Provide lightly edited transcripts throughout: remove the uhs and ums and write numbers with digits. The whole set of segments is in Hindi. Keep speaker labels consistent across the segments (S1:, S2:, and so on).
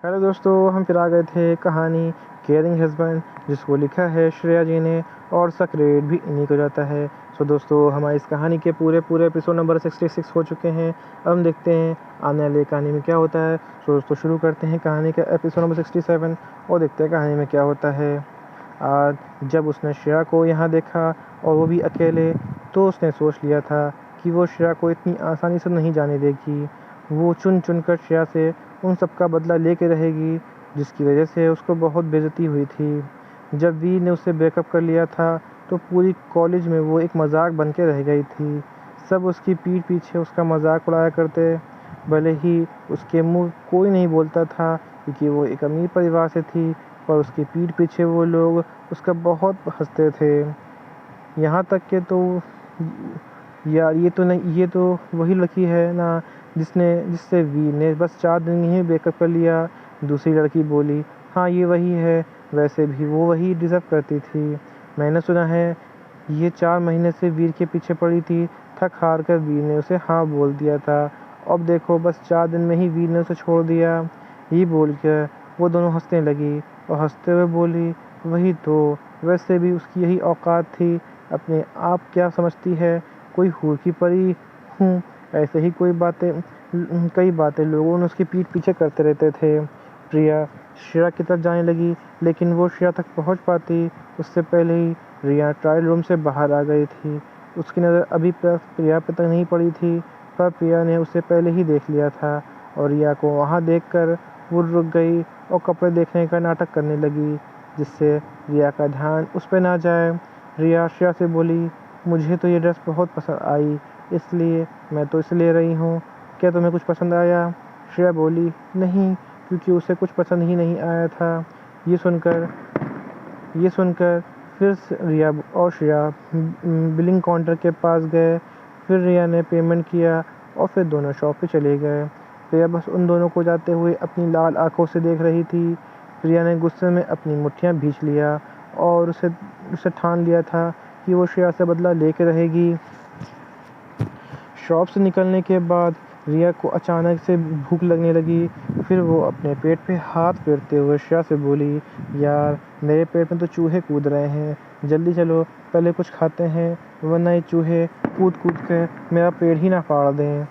S1: हेलो दोस्तों, हम फिर आ गए थे कहानी केयरिंग हस्बैंड, जिसको लिखा है श्रेया जी ने और इसका क्रेडिट भी इन्हीं को जाता है। सो दोस्तों, हमारी इस कहानी के पूरे एपिसोड नंबर 66 हो चुके हैं। अब हम देखते हैं आने वाली कहानी में क्या होता है। सो दोस्तों, शुरू करते हैं कहानी का एपिसोड नंबर 67 और देखते हैं कहानी में क्या होता है। आज जब उसने श्रेया को यहाँ देखा और वो भी अकेले, तो उसने सोच लिया था कि वो श्रेया को इतनी आसानी से नहीं जाने देगी। वो चुन चुन कर श्रेया से उन सब का बदला लेके रहेगी, जिसकी वजह से उसको बहुत बेइज्जती हुई थी। जब वीर ने उससे ब्रेकअप कर लिया था तो पूरी कॉलेज में वो एक मजाक बन के रह गई थी। सब उसकी पीठ पीछे उसका मजाक उड़ाया करते, भले ही उसके मुंह कोई नहीं बोलता था क्योंकि वो एक अमीर परिवार से थी, पर उसकी पीठ पीछे वो लोग उसका बहुत हंसते थे। यहाँ तक के तो यार, ये तो वही लड़की है ना जिससे वी ने बस 4 दिन ही ब्रेकअप कर लिया। दूसरी लड़की बोली, हाँ ये वही है, वैसे भी वो वही डिज़र्व करती थी। मैंने सुना है ये 4 महीने से वीर के पीछे पड़ी थी, थक हार कर वीर ने उसे हाँ बोल दिया था। अब देखो बस 4 दिन में ही वीर ने उसे छोड़ दिया। ये बोल कर वो दोनों हंसने लगी और हंसते हुए बोली, वही तो, वैसे भी उसकी यही औकात थी। अपने आप क्या समझती है, कोई हूर की परी हूँ। ऐसे ही कई बातें लोगों ने उसकी पीठ पीछे करते रहते थे। प्रिया श्रेया की तरफ जाने लगी, लेकिन वो श्रेया तक पहुंच पाती उससे पहले ही रिया ट्रायल रूम से बाहर आ गई थी। उसकी नज़र अभी प्रिया पे तक नहीं पड़ी थी, पर प्रिया ने उसे पहले ही देख लिया था और रिया को वहाँ देखकर वो रुक गई और कपड़े देखने का नाटक करने लगी, जिससे रिया का ध्यान उस पर ना जाए। रिया श्रेया से बोली, मुझे तो ये ड्रेस बहुत पसंद आई, इसलिए मैं तो इसे ले रही हूँ। क्या तुम्हें कुछ पसंद आया? श्रेया बोली, नहीं, क्योंकि उसे कुछ पसंद ही नहीं आया था। ये सुनकर ये सुनकर फिर रिया और श्रेया बिलिंग काउंटर के पास गए। फिर रिया ने पेमेंट किया और फिर दोनों शॉप पे चले गए। प्रिया बस उन दोनों को जाते हुए अपनी लाल आंखों से देख रही थी। प्रिया ने गुस्से में अपनी मुट्ठियां भींच लिया और उसे ठान लिया था कि वो श्रेया से बदला लेके रहेगी। शॉप से निकलने के बाद रिया को अचानक से भूख लगने लगी। फिर वो अपने पेट पे हाथ फेरते हुए श्रेया से बोली, यार मेरे पेट में तो चूहे कूद रहे हैं, जल्दी चलो पहले कुछ खाते हैं, वरना ये चूहे कूद कूद कर मेरा पेट ही ना फाड़ दें।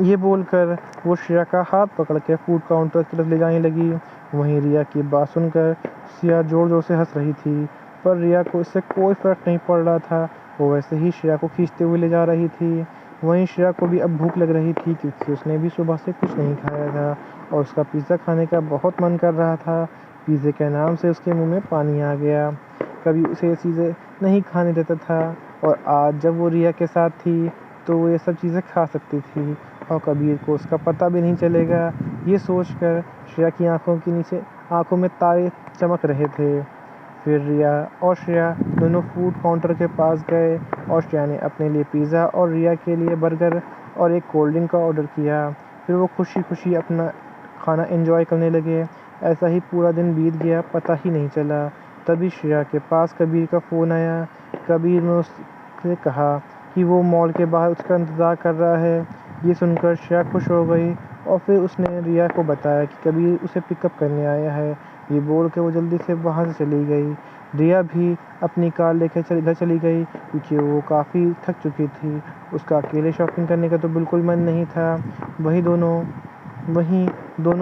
S1: ये बोलकर वो श्रेया का हाथ पकड़ के फूड काउंटर की तरफ ले जाने लगी। वहीं रिया की बात सुनकर श्रेया जोर जोर से हंस रही थी, पर रिया को इससे कोई फर्क नहीं पड़ रहा था। वो वैसे ही श्रेया को खींचते हुए ले जा रही थी। वहीं श्रेया को भी अब भूख लग रही थी, क्योंकि उसने भी सुबह से कुछ नहीं खाया था और उसका पिज़्ज़ा खाने का बहुत मन कर रहा था। पिज़्ज़े के नाम से उसके मुंह में पानी आ गया। कभी उसे ये चीज़ें नहीं खाने देता था, और आज जब वो रिया के साथ थी तो वो ये सब चीज़ें खा सकती थी और कबीर को उसका पता भी नहीं चलेगा। ये सोचकर श्रेया की आंखों में तारे चमक रहे थे। फिर रिया और श्रेया दोनों फूड काउंटर के पास गए और श्रेया ने अपने लिए पिज़्ज़ा और रिया के लिए बर्गर और एक कोल्ड ड्रिंक का ऑर्डर किया। फिर वो खुशी खुशी अपना खाना एंजॉय करने लगे। ऐसा ही पूरा दिन बीत गया, पता ही नहीं चला। तभी श्रेया के पास कबीर का फ़ोन आया। कबीर ने उससे कहा कि वो मॉल के बाहर उसका इंतज़ार कर रहा है। ये सुनकर श्रेया खुश हो गई और फिर उसने रिया को बताया कि कबीर उसे पिकअप करने आया है। ये बोल के वो जल्दी से वहाँ से चली गई। रिया भी अपनी कार लेकर घर चली गई, क्योंकि वो काफ़ी थक चुकी थी। उसका अकेले शॉपिंग करने का तो बिल्कुल मन नहीं था। वहीं दोनों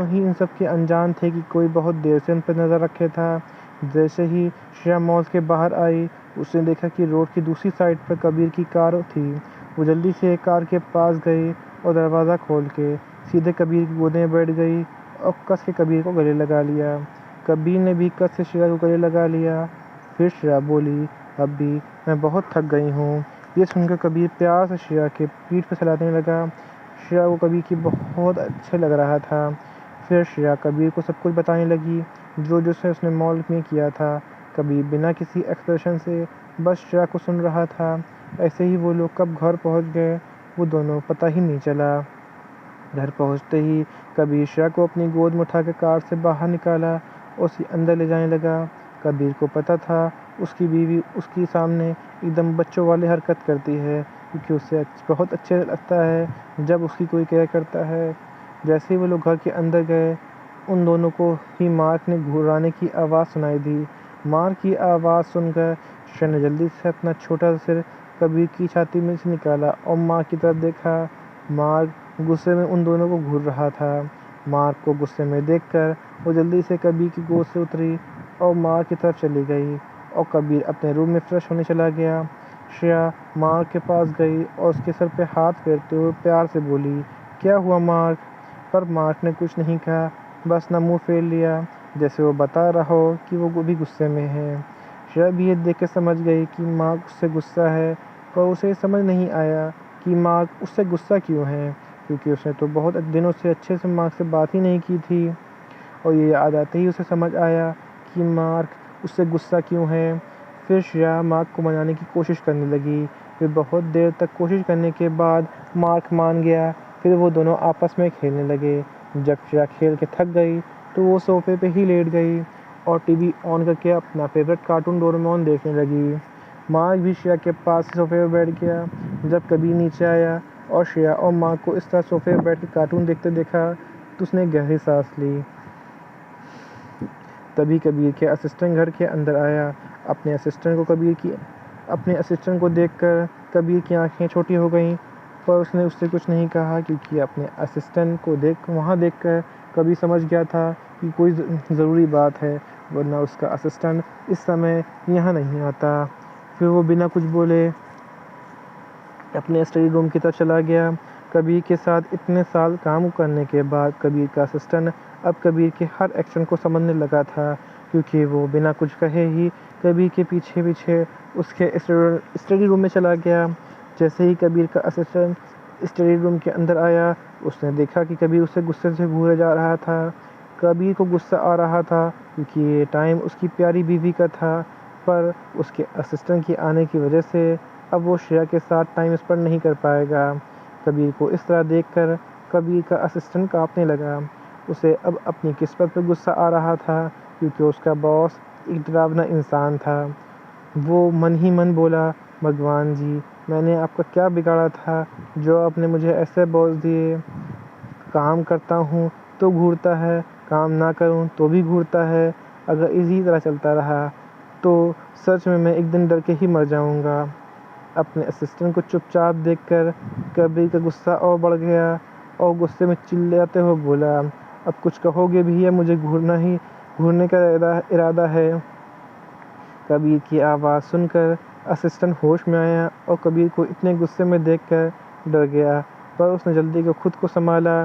S1: ही इन सब के अनजान थे कि कोई बहुत देर से उन पर नज़र रखे था। जैसे ही श्रेया मॉल के बाहर आई, उसने देखा कि रोड की दूसरी साइड पर कबीर की कार थी। वो जल्दी से कार के पास गई और दरवाज़ा खोल के सीधे कबीर की गोद में बैठ गई और कस के कबीर को गले लगा लिया। कबीर ने भी कस से श्रेया को गले लगा लिया। फिर श्रेया बोली, अब भी मैं बहुत थक गई हूँ। ये सुनकर कबीर प्यार से श्रेया के पीठ पर सहलाने लगा। श्रेया को कबीर की बहुत अच्छा लग रहा था। फिर श्रेया कबीर को सब कुछ बताने लगी, जो से उसने मॉल में किया था। कबीर बिना किसी एक्सप्रेशन से बस श्रेया को सुन रहा था। ऐसे ही वो लोग कब घर पहुंच गए वो दोनों पता ही नहीं चला। घर पहुंचते ही कबीर श्रेया को अपनी गोद में उठाकर कार से बाहर निकाला और उसे अंदर ले जाने लगा। कबीर को पता था उसकी बीवी उसके सामने एकदम बच्चों वाली हरकत करती है, क्योंकि उसे बहुत अच्छे लगता है जब उसकी कोई केयर करता है। जैसे ही वो लोग घर के अंदर गए, उन दोनों को ही मार्क ने घुराने की आवाज़ सुनाई दी। मार्क की आवाज़ सुनकर श्रेया ने जल्दी से अपना छोटा सा सिर कबीर की छाती में से निकाला और मार्क की तरफ देखा। मार्क गुस्से में उन दोनों को घूर रहा था। मार्क को गुस्से में देखकर वो जल्दी से कबीर की गोद से उतरी और मार्क की तरफ चली गई और कबीर अपने रूम में फ्रेश होने चला गया। श्रेया मार्क के पास गई और उसके सर पे हाथ फेरते हुए प्यार से बोली, क्या हुआ मार्क? पर मार्क ने कुछ नहीं कहा, बस ना मुंह फेर लिया, जैसे वो बता रहा हो कि वो भी गुस्से में है। श्रेया भी ये देख के समझ गई कि मार्क उससे गुस्सा है, पर उसे समझ नहीं आया कि मार्क उससे गुस्सा क्यों है, क्योंकि उसने तो बहुत दिनों से अच्छे से मार्क से बात ही नहीं की थी। और ये याद आते ही उसे समझ आया कि मार्क उससे गुस्सा क्यों है। फिर श्रेया मार्क को मनाने की कोशिश करने लगी। फिर बहुत देर तक कोशिश करने के बाद मार्क मान गया। फिर वो दोनों आपस में खेलने लगे। जब श्रेया खेल के थक गई तो वो सोफे पे ही लेट गई और टीवी ऑन करके अपना फेवरेट कार्टून डोरेमोन देखने लगी। मार्क भी श्रेया के पास सोफे पर बैठ गया। जब कबीर नीचे आया और श्रेया और मार्क को इस तरह सोफे पर बैठ के कार्टून देखते देखा तो उसने गहरी सांस ली। तभी कबीर के असिस्टेंट घर के अंदर आया। अपने असिस्टेंट को देखकर कबीर की आंखें छोटी हो गईं, पर उसने उससे कुछ नहीं कहा, क्योंकि अपने असिस्टेंट को वहाँ देखकर कबीर समझ गया था कि कोई ज़रूरी बात है, वरना उसका असिस्टेंट इस समय यहाँ नहीं आता। फिर वो बिना कुछ बोले अपने स्टडी रूम की तरफ चला गया। कबीर के साथ इतने साल काम करने के बाद कबीर का असिस्टेंट अब कबीर के हर एक्शन को समझने लगा था, क्योंकि वो बिना कुछ कहे ही कबीर के पीछे पीछे उसके स्टडी रूम में चला गया। जैसे ही कबीर का असिस्टेंट स्टडी रूम के अंदर आया, उसने देखा कि कबीर उससे गुस्से से घूरे जा रहा था। कबीर को गुस्सा आ रहा था क्योंकि ये टाइम उसकी प्यारी बीवी का था, पर उसके असिस्टेंट के आने की वजह से अब वो श्रेया के साथ टाइम स्पेंड नहीं कर पाएगा। कबीर को इस तरह देखकर कबीर का असिस्टेंट कांपने लगा। उसे अब अपनी किस्मत पर गुस्सा आ रहा था, क्योंकि उसका बॉस एक डरावना इंसान था। वो मन ही मन बोला, भगवान जी, मैंने आपका क्या बिगाड़ा था जो आपने मुझे ऐसे बॉस दिए? काम करता हूँ तो घूरता है, काम ना करूँ तो भी घूरता है। अगर इसी तरह चलता रहा तो सच में मैं एक दिन डर के ही मर जाऊँगा। अपने असिस्टेंट को चुपचाप देखकर कबीर का गुस्सा और बढ़ गया और गुस्से में चिल्लाते हुए बोला, अब कुछ कहोगे भैया, मुझे घूरने का इरादा है। कबीर की आवाज़ सुनकर असिस्टेंट होश में आया और कबीर को इतने गुस्से में देखकर डर गया, पर उसने जल्दी को खुद को संभाला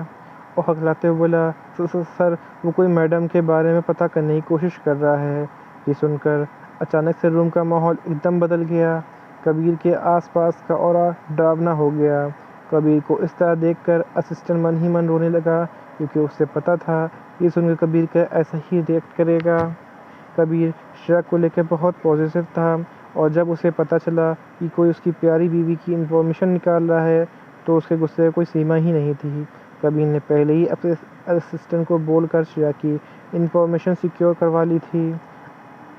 S1: और हकलाते हुए बोला, सर वो कोई मैडम के बारे में पता करने की कोशिश कर रहा है। ये सुनकर अचानक से रूम का माहौल एकदम बदल गया। कबीर के आसपास का ऑरा डरावना हो गया। कबीर को इस तरह देखकर असिस्टेंट मन ही मन रोने लगा, क्योंकि उसे पता था ये सुनकर कबीर का ऐसा ही रिएक्ट करेगा। कबीर श्रेया को लेकर बहुत पॉजिटिव था, और जब उसे पता चला कि कोई उसकी प्यारी बीवी की इन्फॉर्मेशन निकाल रहा है तो उसके गुस्से कोई सीमा ही नहीं थी। कबीर ने पहले ही अपने असिस्टेंट को बोलकर श्रेया की इन्फॉर्मेशन सिक्योर करवा ली थी।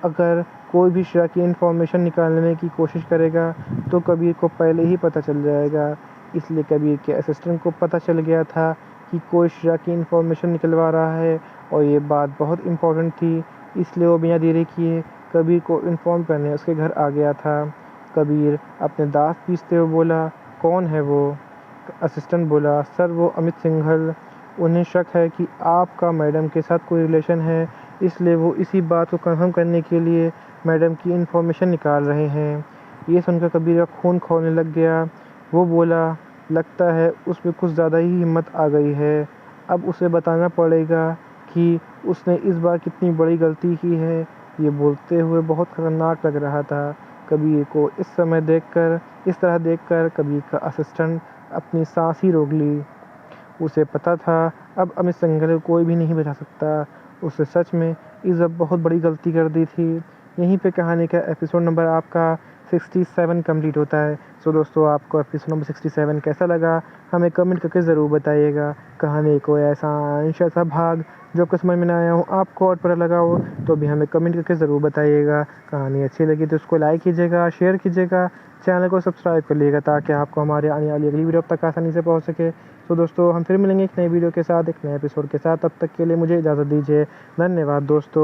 S1: अगर कोई भी श्रेया की इन्फॉर्मेशन निकालने की कोशिश करेगा तो कबीर को पहले ही पता चल जाएगा। इसलिए कबीर के असिस्टेंट को पता चल गया था कि कोई श्रेया की इन्फॉर्मेशन निकलवा रहा है, और ये बात बहुत इम्पोर्टेंट थी। इसलिए वो बिना देरी किए कबीर को इन्फॉर्म करने उसके घर आ गया था। कबीर अपने दांत पीसते हुए बोला, कौन है वो? असिस्टेंट बोला, सर वो अमित सिंघल। उन्हें शक है कि आपका मैडम के साथ कोई रिलेशन है, इसलिए वो इसी बात को कंफर्म करने के लिए मैडम की इन्फॉर्मेशन निकाल रहे हैं। ये सुनकर कबीर का खून खौलने लग गया। वो बोला, लगता है उसमें कुछ ज़्यादा ही हिम्मत आ गई है। अब उसे बताना पड़ेगा कि उसने इस बार कितनी बड़ी गलती की है। ये बोलते हुए बहुत खतरनाक लग रहा था। कबीर को इस तरह देखकर कबीर का असिस्टेंट अपनी सांस ही रोक ली। उसे पता था अब अमित सिंघल को कोई भी नहीं बचा सकता। उसने सच में इस बार बहुत बड़ी गलती कर दी थी। यहीं पे कहानी का एपिसोड नंबर आपका 67 कंप्लीट होता है। सो दोस्तों, आपको एपिसोड नंबर 67 कैसा लगा हमें कमेंट करके ज़रूर बताइएगा। कहानी को ऐसा अंश ऐसा भाग जो आपको समझ में ना आया हो, आपको और पता लगा हो, तो भी हमें कमेंट करके ज़रूर बताइएगा। कहानी अच्छी लगी तो उसको लाइक कीजिएगा, शेयर कीजिएगा, चैनल को सब्सक्राइब कर लीजिएगा, ताकि आपको हमारे आने वाली अगली वीडियो तक आसानी से पहुँच सके। सो दोस्तों हम फिर मिलेंगे एक नई वीडियो के साथ, एक नए एपिसोड के साथ। तब तक के लिए मुझे इजाज़त दीजिए। धन्यवाद दोस्तों।